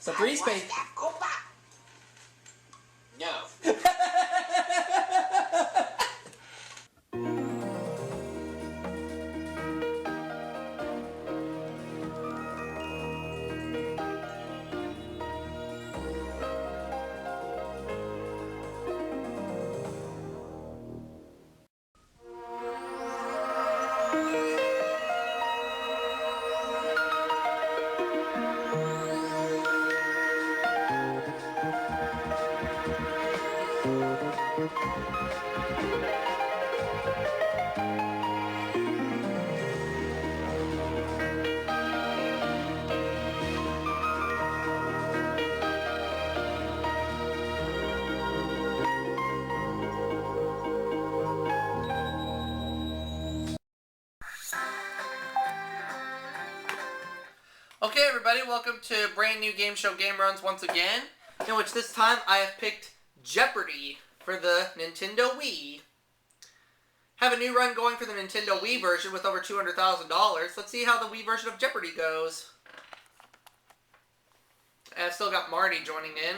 So 3 space. No. Okay, everybody, welcome to a brand new game show Game Runs once again, in which this time I have picked Jeopardy for the Nintendo Wii. Have a new run going for the Nintendo Wii version with over $200,000. Let's see how the Wii version of Jeopardy goes. I've still got Marty joining in.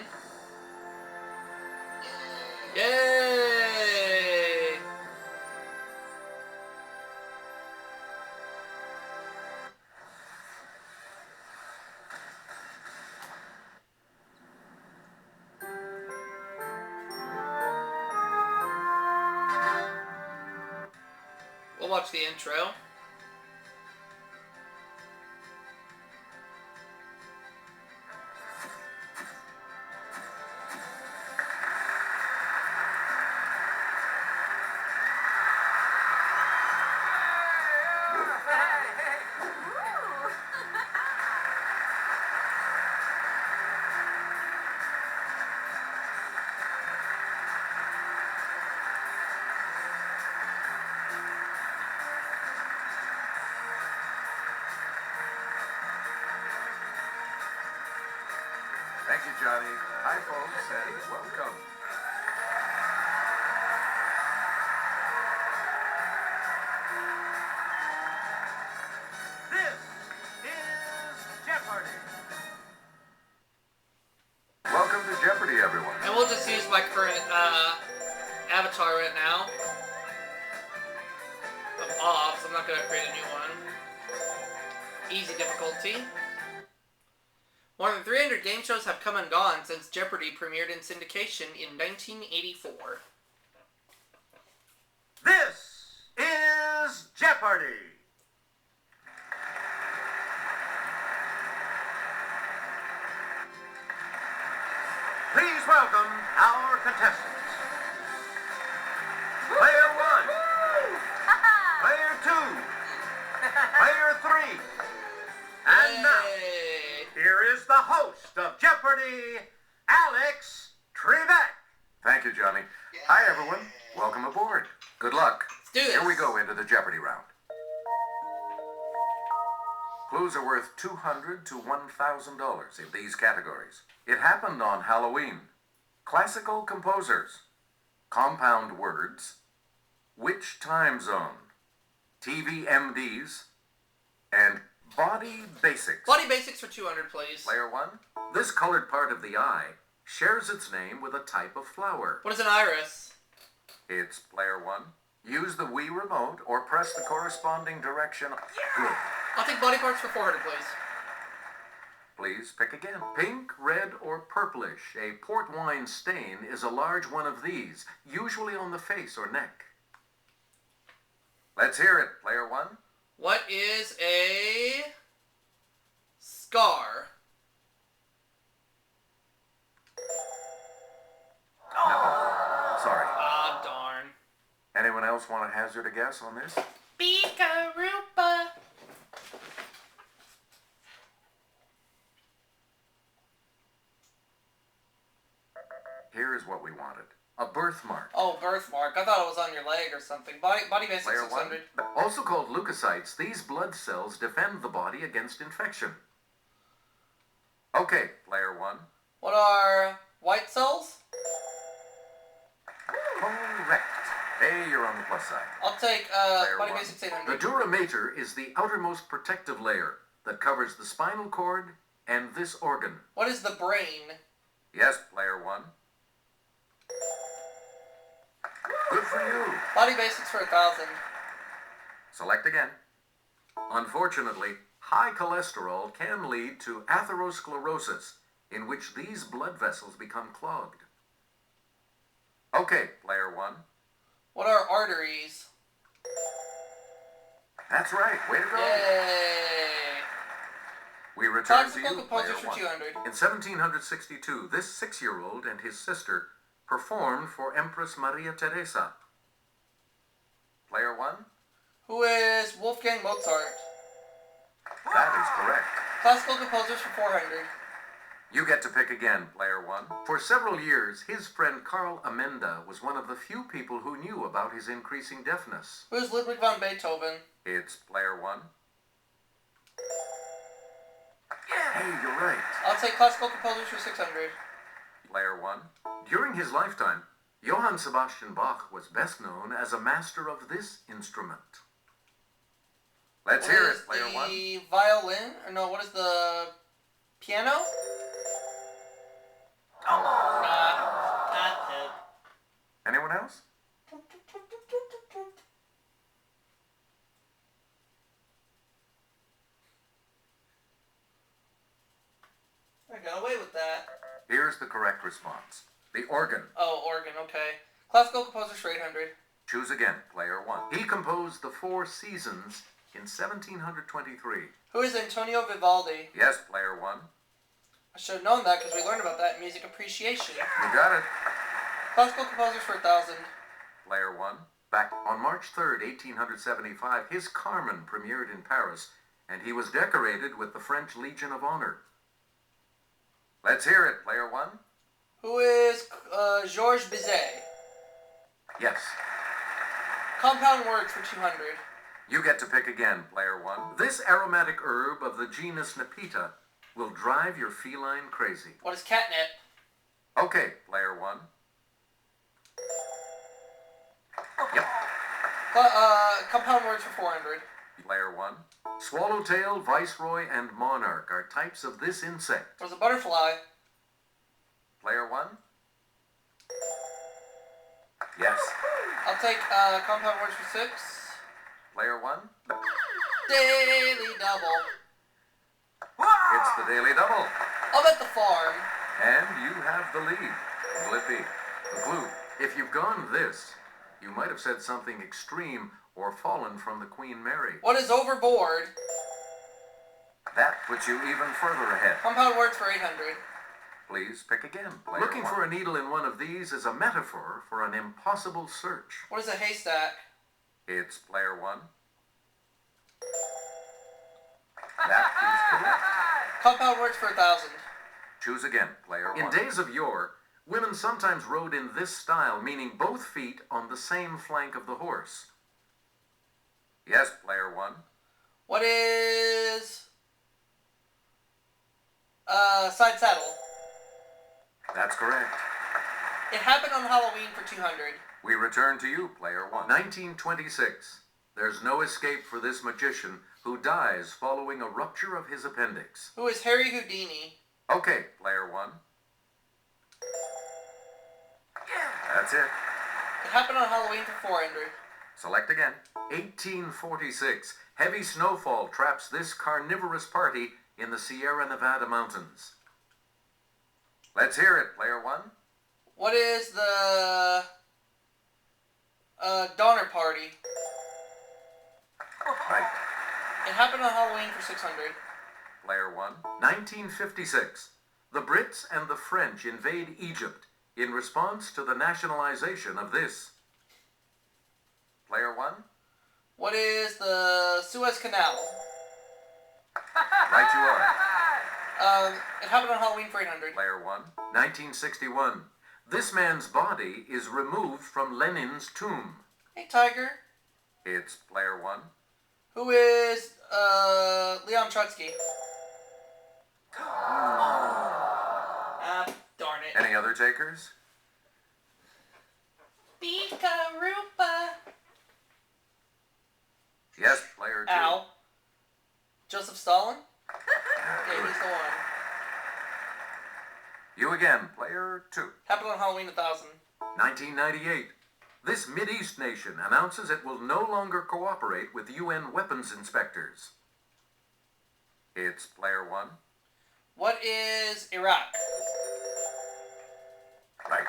Yay! We'll watch the intro. Thank you, Johnny. Hi, folks, and welcome. This is Jeopardy! Welcome to Jeopardy, everyone. And we'll just use my current avatar right now. I'm off, so I'm not going to create a new one. Easy difficulty. More than 300 game shows have come and gone since Jeopardy premiered in syndication in 1984. This is Jeopardy! Please welcome our contestants. Player 1. Player 2. Player 3. And now, here is the host of Jeopardy, Alex Trebek. Thank you, Johnny. Hi, everyone. Welcome aboard. Good luck. Let's do this. Here we go into the Jeopardy round. Clues are worth $200 to $1,000 in these categories. It happened on Halloween. Classical composers. Compound words. Which time zone? TV MDs. And body basics. Body basics for 200, please. Player 1. This colored part of the eye shares its name with a type of flower. What is an iris? It's Player 1. Use the Wii remote or press the corresponding direction. Good. I'll take body parts for 400, please. Please pick again. Pink, red, or purplish. A port wine stain is a large one of these, usually on the face or neck. Let's hear it, Player 1. What is a scar? No. Sorry. Ah, darn. Anyone else want to hazard a guess on this? Beakaroopa. Here is what we wanted. A birthmark. Oh, birthmark. I thought it was on your leg or something. Body basics Player 600. 1. Also called leukocytes, these blood cells defend the body against infection. Okay, Player 1. What are white cells? Correct. Hey, you're on the plus side. I'll take Player body 1. basics The 800. dura mater is the outermost protective layer that covers the spinal cord and this organ. What is the brain? Yes, player 1. Good for you. Body basics for 1,000. Select again. Unfortunately, high cholesterol can lead to atherosclerosis, in which these blood vessels become clogged. Okay, player 1. What are arteries? That's right. Way to go. Yay! We return to Classical you, player composers for 1. 200. In 1762, this 6-year-old and his sister performed for Empress Maria Theresa. Player 1. Who is Wolfgang Mozart? That is correct. Classical composers for 400. You get to pick again, player 1. For several years, his friend Karl Amenda was one of the few people who knew about his increasing deafness. Who is Ludwig van Beethoven? It's player 1. Yeah, hey, you're right. I'll take classical composers for 600. Player 1. During his lifetime, Johann Sebastian Bach was best known as a master of this instrument. Let's hear it, player 1. What is the violin? Or no, what is the piano? Not it. Anyone else? I got away with that. Here's the correct response. The organ. Oh, organ, okay. Classical composers for 800. Choose again, player 1. He composed the Four Seasons in 1723. Who is Antonio Vivaldi? Yes, player 1. I should have known that because we learned about that in music appreciation. You got it. Classical composers for 1,000. Player 1. Back on March 3rd, 1875, his Carmen premiered in Paris, and he was decorated with the French Legion of Honor. Let's hear it, player 1. Who is Georges Bizet? Yes. Compound words for 200. You get to pick again, player 1. This aromatic herb of the genus Nepeta will drive your feline crazy. What is catnip? Okay, player 1. Yep. Compound words for 400. Player 1. Swallowtail, viceroy, and monarch are types of this insect. What is a butterfly? Player 1. Yes. I'll take compound words for 6. Player 1. Daily double. It's the Daily Double. I'm at the farm. And you have the lead. Blippi. The clue. If you've gone this, you might have said something extreme or fallen from the Queen Mary. What is overboard? That puts you even further ahead. Compound words for 800. Please pick again. Looking for a needle in one of these is a metaphor for an impossible search. What is a haystack? It's player 1. That is correct. Compound words for 1,000. Choose again, player 1. In days of yore, women sometimes rode in this style, meaning both feet on the same flank of the horse. Yes, player 1. What is side saddle? That's correct. It happened on Halloween for 200. We return to you, player 1. 1926. There's no escape for this magician who dies following a rupture of his appendix. Who is Harry Houdini? Okay, player 1. Yeah, that's it. It happened on Halloween for 400. Select again. 1846. Heavy snowfall traps this carnivorous party in the Sierra Nevada mountains. Let's hear it, player 1. What is the Donner Party? Right. It happened on Halloween for 600. Player 1. 1956. The Brits and the French invade Egypt in response to the nationalization of this. Player 1. What is the Suez Canal? Right you are. It happened on Halloween for 800. Player 1. 1961. This man's body is removed from Lenin's tomb. Hey, Tiger. It's player 1. Who is Leon Trotsky? Darn it. Any other takers? Pika-rupa. Yes, player 2. Ow. Joseph Stalin? Yeah, he's the one. You again, player 2. Happened on Halloween 1000. 1998. This Mideast nation announces it will no longer cooperate with UN weapons inspectors. It's player 1. What is Iraq? Right.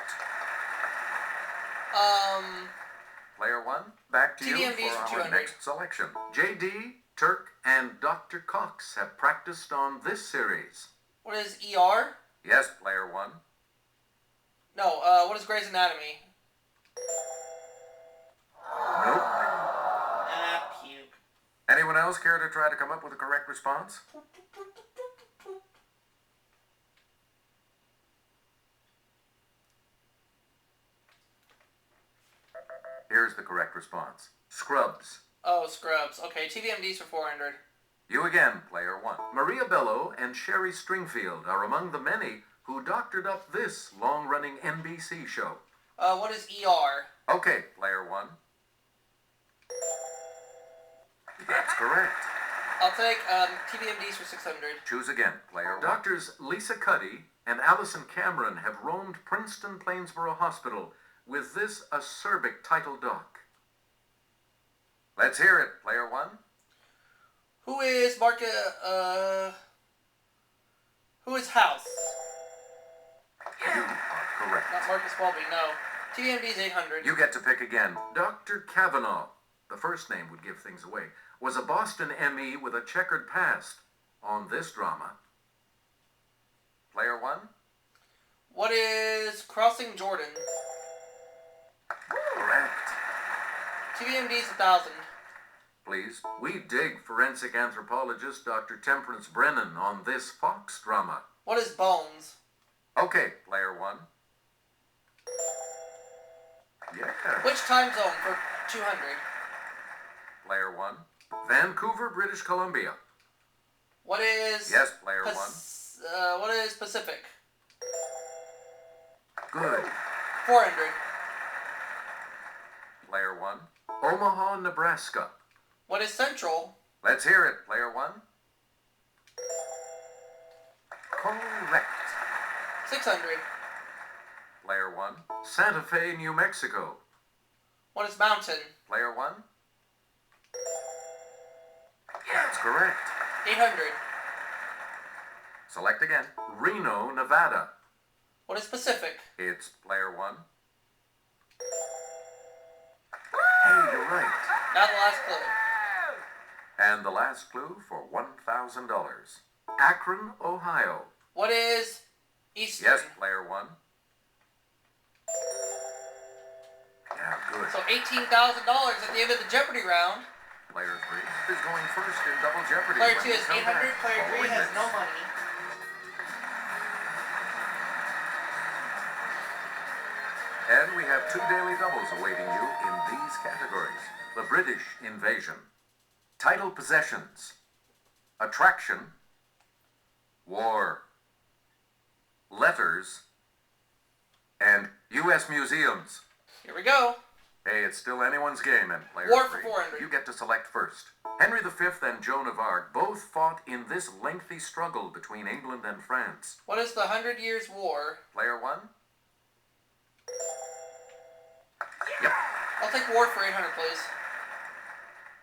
Player 1, back to you TDMDs for for our 200. next selection. JD, Turk, and Dr. Cox have practiced on this series. What is ER? Yes, player 1. No, what is Grey's Anatomy? Nope. Puke. Anyone else care to try to come up with a correct response? Here's the correct response. Scrubs. Oh, Scrubs. Okay, TVMDs for 400. You again, player 1. Maria Bello and Sherry Stringfield are among the many who doctored up this long-running NBC show. What is ER? Okay, player 1. That's correct. I'll take TVMDs for 600. Choose again, player 1. Doctors Lisa Cuddy and Allison Cameron have roamed Princeton Plainsboro Hospital with this acerbic title doc. Let's hear it, player 1. Who is who is House? You are correct. Not Marcus Welby, no. TVMD's 800. You get to pick again. Dr. Kavanaugh, the first name would give things away, was a Boston ME with a checkered past on this drama. Player 1. What is Crossing Jordan? Correct. TVMD's 1000. Please, we dig forensic anthropologist Dr. Temperance Brennan on this Fox drama. What is Bones? Okay, player 1. Yeah. Which time zone for 200? Player 1. Vancouver, British Columbia. What is... Yes, player 1. What is Pacific? Good. 400. Player 1. Omaha, Nebraska. What is Central? Let's hear it, player 1. Correct. 600. Player 1. Santa Fe, New Mexico. What is Mountain? Player 1. That's correct. 800. Select again. Reno, Nevada. What is Pacific? It's player 1. Hey, you're right. Now the last clue. And the last clue for $1,000. Akron, Ohio. What is Eastern? Yes, player 1. Yeah, good. So $18,000 at the end of the Jeopardy round. Player 3 is going first in Double Jeopardy. Player when 2 we is come 800. back. Player 3 Following has this. no money. And we have 2 daily doubles awaiting you in these categories. The British Invasion. Title Possessions. Attraction. War. Letters. And U.S. Museums. Here we go. Hey, it's still anyone's game, and player War for 3. 400. You get to select first. Henry V and Joan of Arc both fought in this lengthy struggle between England and France. What is the 100 Years' War? Player 1? Yep. I'll take War for 800, please.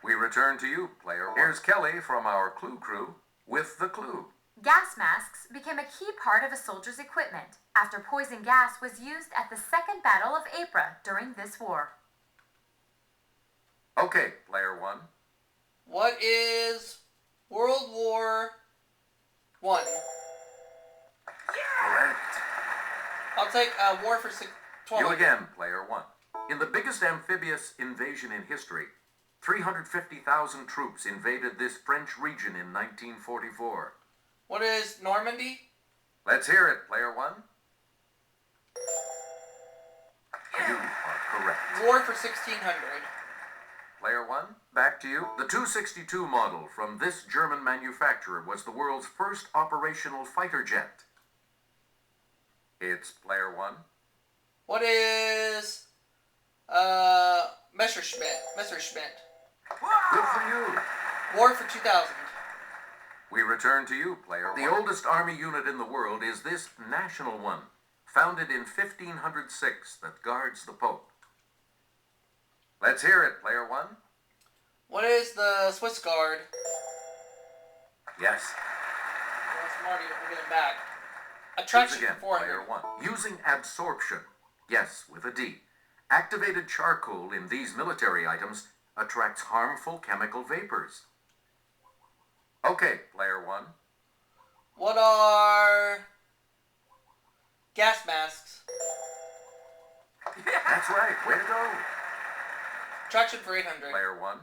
We return to you, player 1. Here's Kelly from our Clue Crew with the clue. Gas masks became a key part of a soldier's equipment after poison gas was used at the Second Battle of Ypres during this war. Okay, player 1. What is World War I? Correct. I'll take War for 620. You again, player 1. In the biggest amphibious invasion in history, 350,000 troops invaded this French region in 1944. What is Normandy? Let's hear it, player 1. You are correct. War for 1600. Player 1, back to you. The 262 model from this German manufacturer was the world's first operational fighter jet. It's player 1. What is Messerschmitt? Good for you. War for 2000. We return to you, player one. The oldest army unit in the world is this national one, founded in 1506, that guards the Pope. Let's hear it, player one. What is the Swiss Guard? Yes. That's Marty. We're getting back. Attraction again, for 400. player one. Using absorption. Yes, with a D. Activated charcoal in these military items attracts harmful chemical vapors. Okay, player one. What are gas masks? That's right. Way to go. Attraction for 800. Player one.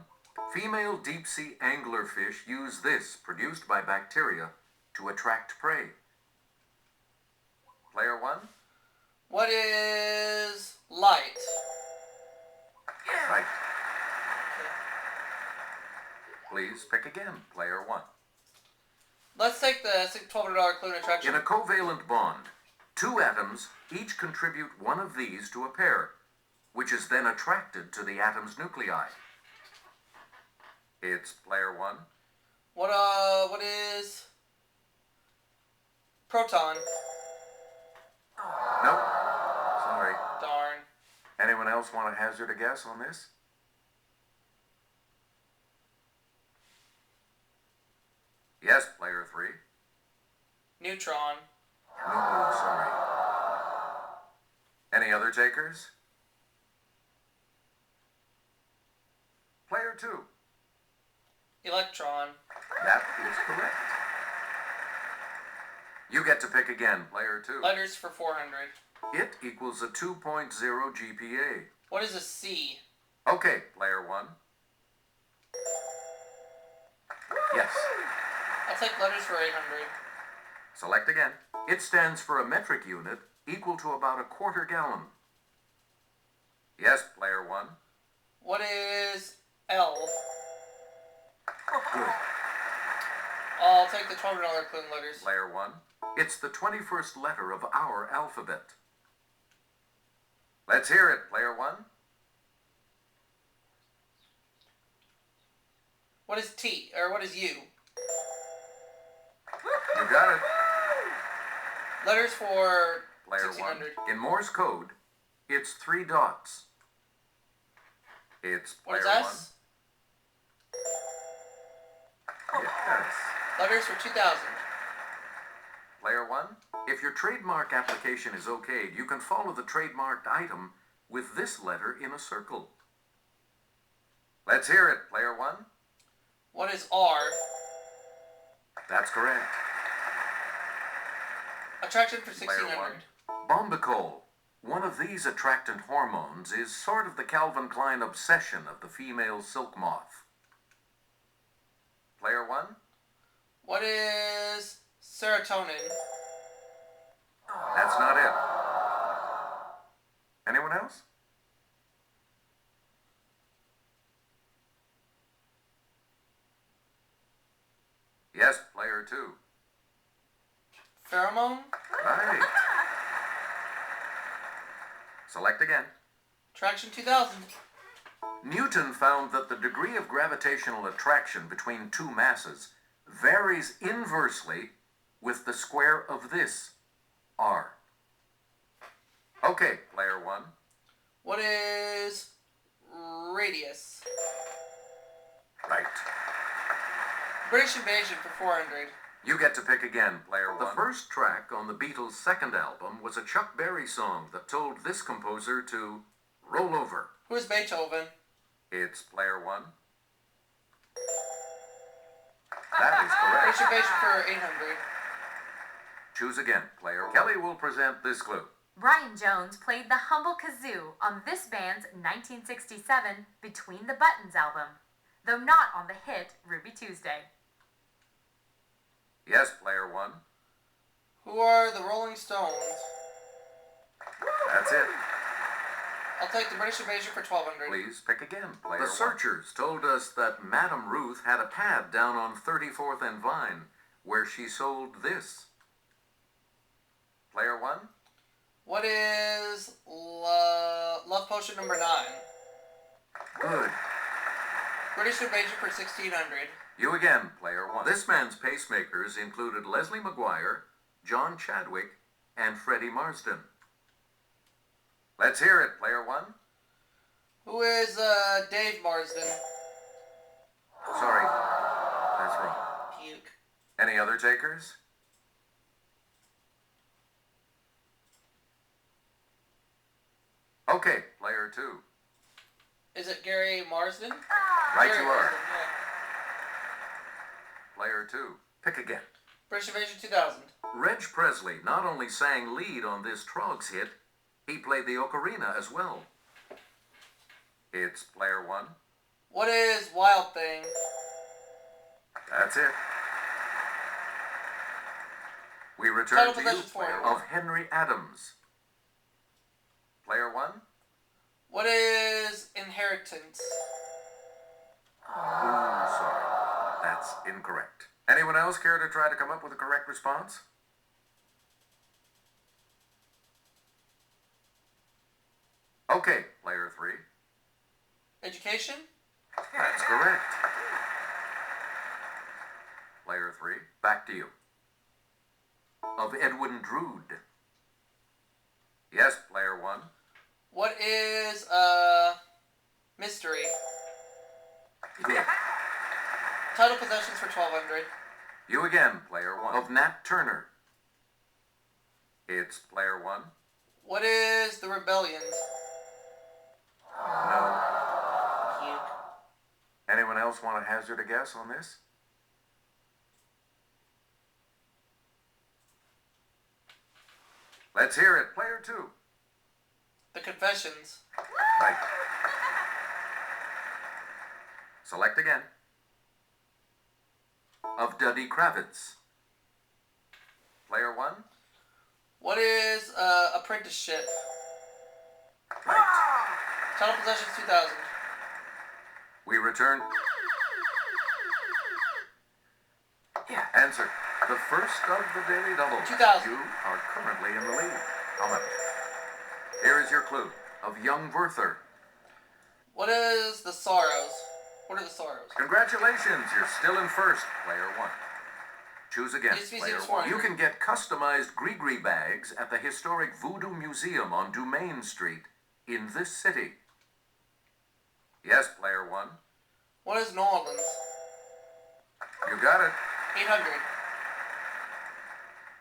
Female deep-sea anglerfish use this, produced by bacteria, to attract prey. Player one. What is light? Right. Please pick again, player one. Let's take the $1,200 clue and attraction. In a covalent bond, two atoms each contribute one of these to a pair, which is then attracted to the atom's nuclei. It's player one. What is proton? Nope. Sorry. Darn. Anyone else want to hazard a guess on this? Yes, player three. Neutron. No, sorry. Any other takers? Player two. Electron. That is correct. You get to pick again, player two. Letters for 400. It equals a 2.0 GPA. What is a C? Okay, player one. Yes. I'll take letters for 800. Select again. It stands for a metric unit equal to about a quarter gallon. Yes, player one. What is L? Good. I'll take the $1,200 clue and letters. Player one. It's the 21st letter of our alphabet. Let's hear it, player one. What is T? Or what is U? You got it. Letters for Player 1,600. one. In Morse code, it's 3 dots. It's What player is one. S? Yes. Letters for 2,000. Player one. If your trademark application is okayed, you can follow the trademarked item with this letter in a circle. Let's hear it, player one. What is R? That's correct. Attraction for Player 1,600. one. Bombicol. One of these attractant hormones is sort of the Calvin Klein obsession of the female silk moth. Player one. What is serotonin? That's not it. Anyone else? Yes, player two. Pheromone? Right. Select again. Attraction 2,000. Newton found that the degree of gravitational attraction between two masses varies inversely with the square of this, r. Okay, player one. What is radius? Right. British Invasion for 400. You get to pick again, player one. The first track on the Beatles' second album was a Chuck Berry song that told this composer to roll over. Who is Beethoven? It's player one. That is correct. British Invasion for 800. Choose again, player. Kelly will present this clue. Brian Jones played the humble kazoo on this band's 1967 Between the Buttons album, though not on the hit Ruby Tuesday. Yes, player one. Who are the Rolling Stones? That's it. I'll take the British Invasion for 1,200. Please pick again, player one. The searchers told us that Madame Ruth had a pad down on 34th and Vine where she sold this. Player one. What is Love Potion number 9? Good. British Invasion for 1,600. You again, player one. This man's pacemakers included Leslie McGuire, John Chadwick, and Freddie Marsden. Let's hear it, player one. Who is Dave Marsden? Sorry, that's wrong. Puke. Any other takers? Okay, player two. Is it Gary Marsden? Right Gary you are. Marsden, yeah. Player two. Pick again. British Invasion 2000. Reg Presley not only sang lead on this Trogs hit, he played the ocarina as well. It's player one. What is Wild Thing? That's it. We return Title to you, possessions player for- of Henry Adams. Player one. What is Inheritance? Ooh, sorry. That's incorrect. Anyone else care to try to come up with a correct response? Okay, player three. Education? That's correct. Player three, back to you. Of Edwin Drood. Yes, player one. What is Mystery? Yeah. Title possessions for 1200. You again, player one. Of Nat Turner. It's player one. What is The Rebellions? No. Puke. Anyone else want to hazard a guess on this? Let's hear it. Player two. The Confessions. Right. Select again. Of Duddy Kravitz. Player one. What is Apprenticeship? Right. Title possessions 2000. We return. Yeah. Answer. The first of the Daily Double. 2000. You are currently in the lead. How much? Here is your clue. Of Young Werther. What is The Sorrows? What are the Sorrows? Congratulations, you're still in first, player one. Choose again, This player is one. one. You can get customized Gree bags at the historic Voodoo Museum on Dumaine Street in this city. Yes, player one. What is New Orleans? You got it. 800.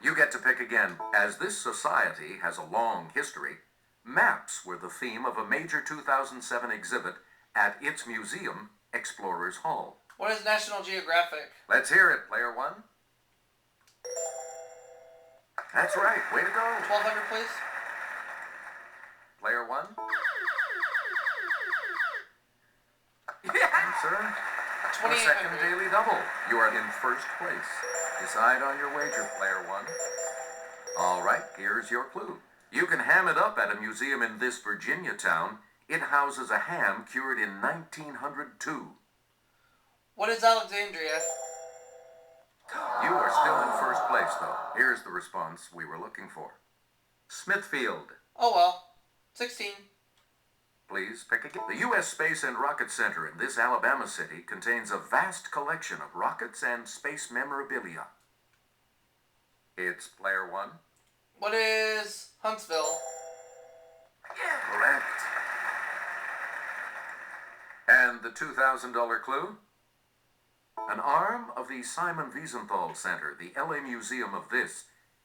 You get to pick again. As this society has a long history, maps were the theme of a major 2007 exhibit at its museum, Explorers Hall. What is National Geographic? Let's hear it, player one. That's right. Way to go. 1200, please. Player one. Answer. The second 2800. Daily Double. You are in first place. Decide on your wager, player one. All right, here's your clue. You can ham it up at a museum in this Virginia town. It houses a ham cured in 1902. What is Alexandria? You are still in first place, though. Here's the response we were looking for. Smithfield. Oh well. 16. Please pick again. The U.S. Space and Rocket Center in this Alabama city contains a vast collection of rockets and space memorabilia. It's player one. What is Huntsville? Correct. And the $2,000 clue? An arm of the Simon Wiesenthal Center, the LA Museum of this,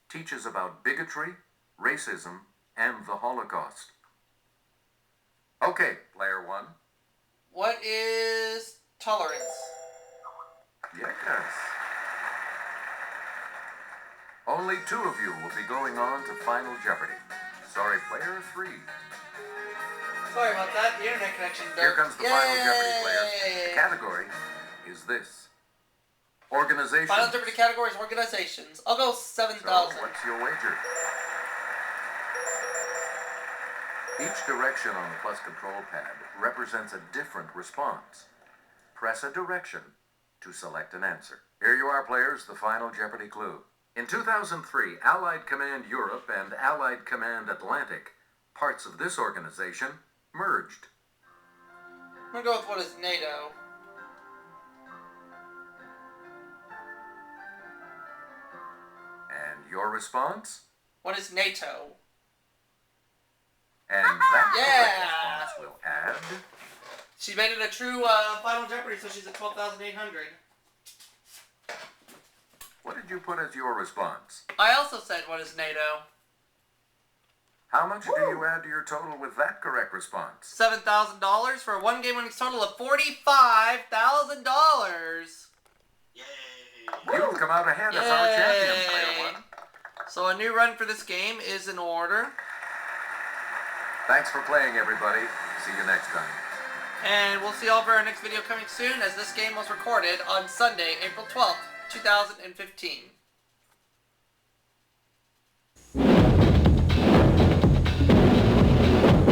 teaches about bigotry, racism, and the Holocaust. Okay, player one. What is Tolerance? Yes. Only two of you will be going on to Final Jeopardy. Sorry, player three. Sorry about that. The internet connection. Here comes the Final Jeopardy players. The Yay! category is this. Organization. Final Jeopardy categories, organizations. I'll go 7,000. So, what's your wager? Each direction on the plus control pad represents a different response. Press a direction to select an answer. Here you are, players, the Final Jeopardy clue. In 2003, Allied Command Europe and Allied Command Atlantic, parts of this organization, merged. I'm gonna go with what is NATO. your response? What is NATO? And that Yeah. correct response will add... She made it a true Final Jeopardy, so she's at 12,800. What did you put as your response? I also said, what is NATO? How much do you add to your total with that correct response? $7,000 for a one game winnings total of $45,000. Yay! You've come out ahead as our champion, Player One. So a new run for this game is in order. Thanks for playing, everybody. See you next time. And we'll see you all for our next video coming soon, as this game was recorded on Sunday, April 12th, 2015.